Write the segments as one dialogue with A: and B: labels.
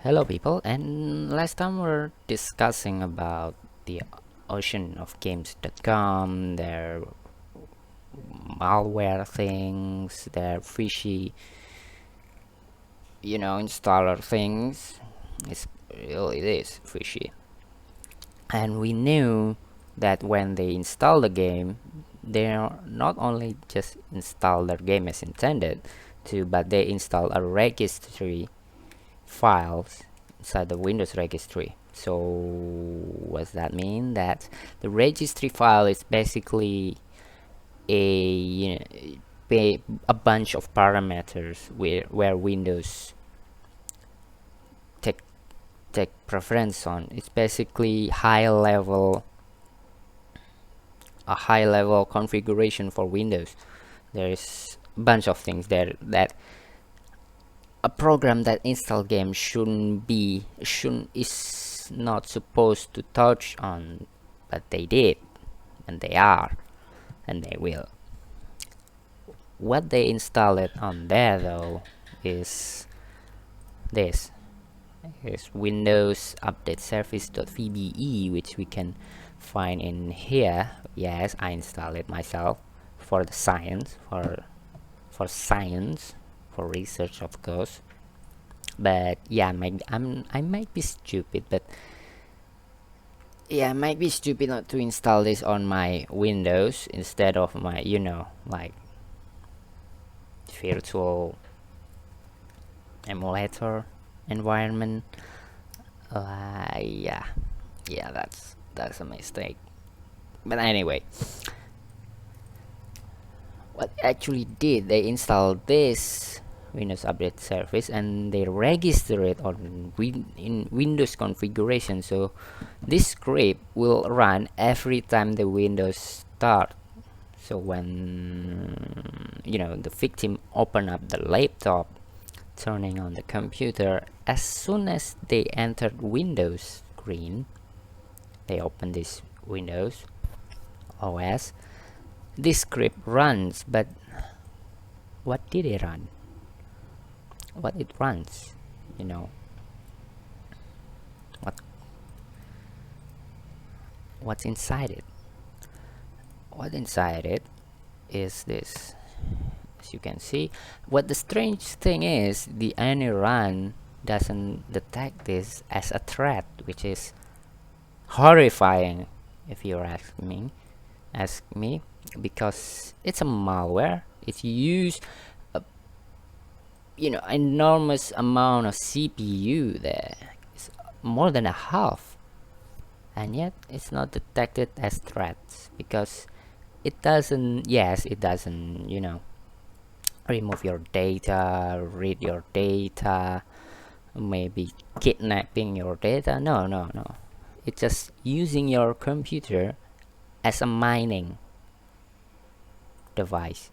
A: Hello people, and last time we're discussing about the ocean of games.com, their malware things, their fishy, installer things. It is fishy. And we knew that when they install the game, they not only just install their game as intended to, but they install a registry files inside the Windows registry. So what's that mean? That the registry file is basically a bunch of parameters where Windows take preference on. It's basically a high level configuration for Windows. There's a bunch of things there that a program that install games shouldn't is not supposed to touch on, but they did, and they are, and they will. What they installed on there though is this is Windows Update Service.vbe, which we can find in here. Yes, I installed it myself for the science, for science, for research, of course. But yeah, I might be stupid, but yeah, I might be stupid not to install this on my Windows instead of my, like virtual emulator environment. Yeah, that's a mistake. But anyway, what actually did they install this Windows Update Service and they register it on in Windows configuration. So this script will run every time the Windows start. So when the victim open up the laptop, turning on the computer, as soon as they entered Windows screen, they open this Windows OS, this script runs. But what did it run? What it runs, what what's inside it? What inside it is this. As you can see, what the strange thing is, the any run doesn't detect this as a threat, which is horrifying if you ask me, because it's a malware. It's used enormous amount of CPU there. It's more than a half, and yet it's not detected as threats because it doesn't. Yes, it doesn't. Remove your data, read your data, maybe kidnapping your data. No, no, no. It's just using your computer as a mining device.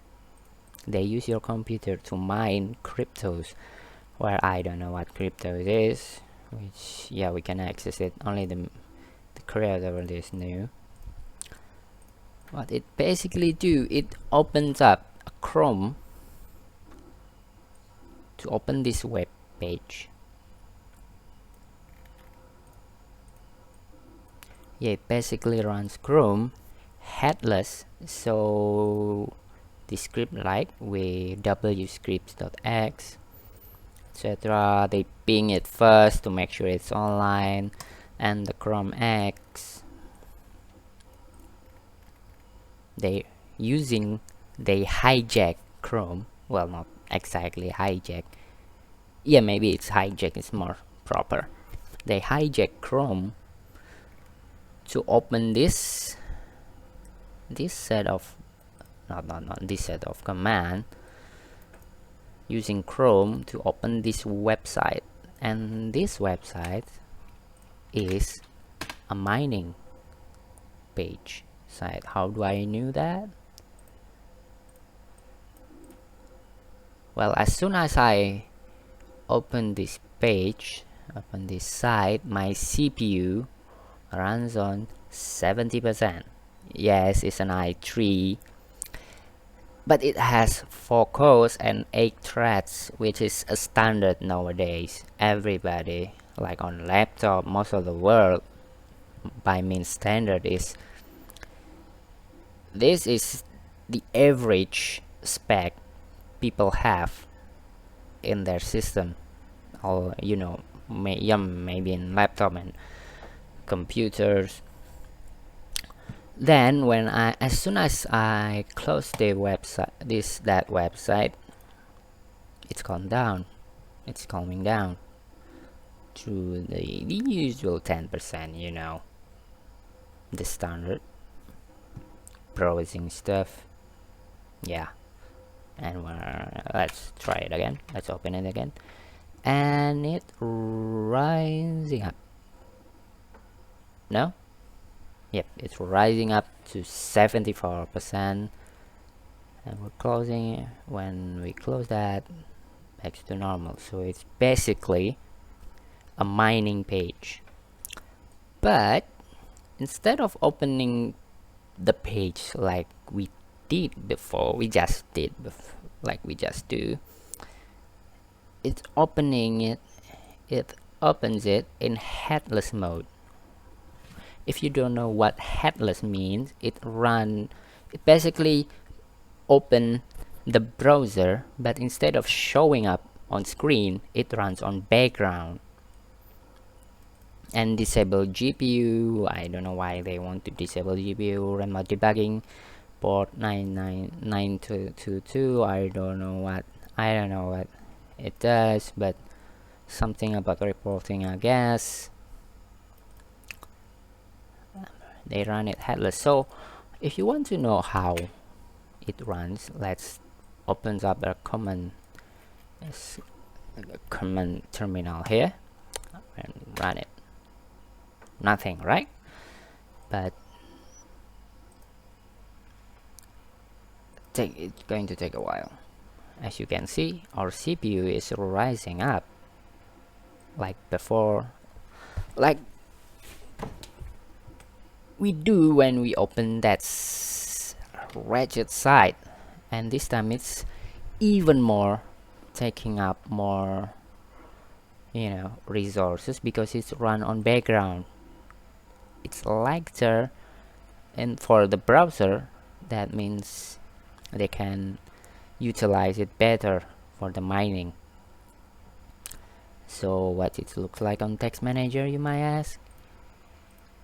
A: They use your computer to mine cryptos, where I don't know what crypto is, which yeah, we can access it only the creator of this new. What it basically do, it opens up a Chrome to open this web page. Yeah, it basically runs Chrome headless. So the script like with wscripts.x, etc. They ping it first to make sure it's online, and the Chrome X they hijack Chrome. Well, not exactly hijack. Yeah, maybe it's hijack is more proper. They hijack Chrome to open this set of not this set of command using Chrome to open this website, and this website is a mining page site. How do I know that? Well, as soon as I open this page, open this site, my CPU runs on 70%. Yes, it's an i3 but it has 4 cores and 8 threads, which is a standard nowadays. Everybody, like on laptop, most of the world by means standard is this is the average spec people have in their system, or maybe in laptop and computers. Then as soon as I close the website, that website, it's calmed down. It's calming down to the usual 10%, the standard browsing stuff. Yeah, and let's try it again. Let's open it again, and it rising up. No, yep, it's rising up to 74%, and we're closing. When we close that, back to normal. So it's basically a mining page, but instead of opening the page like we did before, like we just do, it's opening it. It opens it in headless mode. If you don't know what headless means, it basically open the browser, but instead of showing up on screen, it runs on background and disable GPU. I don't know why they want to disable GPU. Remote debugging, port 99222. I don't know what it does, but something about reporting, I guess. They run it headless. So if you want to know how it runs, let's open up a command terminal here and run it. Nothing, right? But it's going to take a while. As you can see, our CPU is rising up like before, like we do when we open that wretched site, and this time it's even more taking up more resources because it's run on background. It's lighter, and for the browser that means they can utilize it better for the mining. So what it looks like on text manager, you might ask?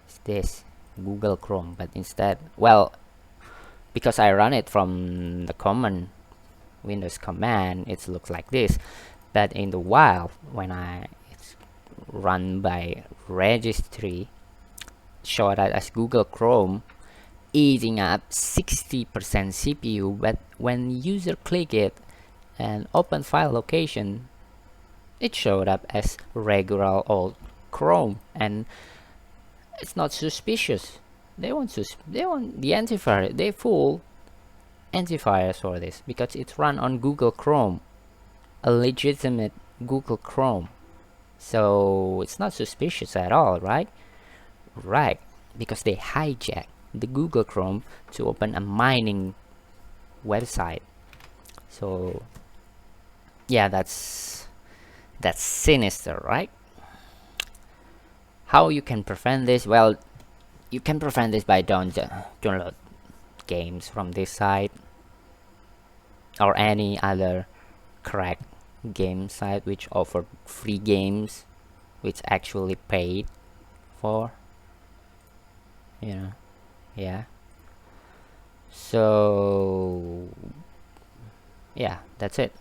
A: It's this Google Chrome, but instead, well, because I run it from the common Windows command, it looks like this. But in the wild, when it's run by registry, show that as Google Chrome, eating up 60% CPU. But when user click it and open file location, it showed up as regular old Chrome, and it's not suspicious. They want the antivirus. They full antivirus for this because it's run on Google Chrome, a legitimate Google Chrome. So it's not suspicious at all, right? Right, because they hijack the Google Chrome to open a mining website. So yeah, that's sinister, right? How you can prevent this? Well, you can prevent this by download games from this site or any other cracked game site which offer free games which actually paid for, yeah. So yeah, that's it.